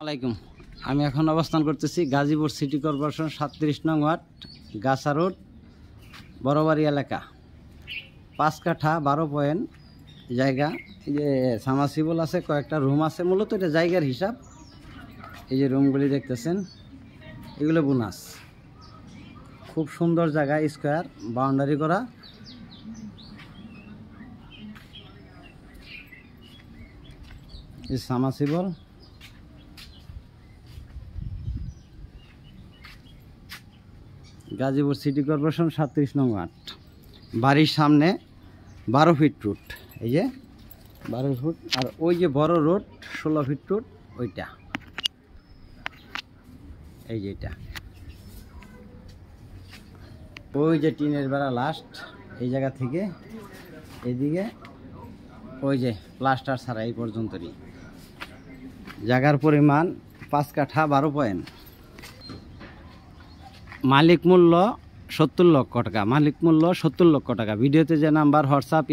আলাইকুম। আমি এখন অবস্থান করতেছি গাজীপুর সিটি কর্পোরেশন 37 নং ওয়ার্ড গাছা রোড বড়বাড়ি এলাকা। 5 কাঠা 12 পয়েন্ট জায়গা। এই যে সামাসিবল আছে, কয়েকটা রুম আছে, মূলত এটা জায়গার হিসাব। এই যে রুমগুলি দেখতেছেন, এগুলো বোনাস। খুব সুন্দর জায়গা, স্কোয়ার বাউন্ডারি করা। এই সামাসিবল গাজীপুর সিটি কর্পোরেশন 37 নং ওয়ার্ড। বাড়ির সামনে 12 ফিট রুট, এই যে 12 ফুট, আর ওই যে বড় রোড 16 ফিট রুট, ওইটা এই যে এটা। ওই যে টিনের বেড়া লাস্ট এই জায়গা থেকে এইদিকে, ওই যে প্লাস্টার ছাড়া এই পর্যন্তই। জায়গার পরিমাণ 5 কাঠা 12 পয়েন্ট। মালিক মূল্য 70 লক্ষ টাকা। মালিক মূল্য 70 লক্ষ টাকা। ভিডিওতে যে নাম্বার হোয়াটসঅ্যাপ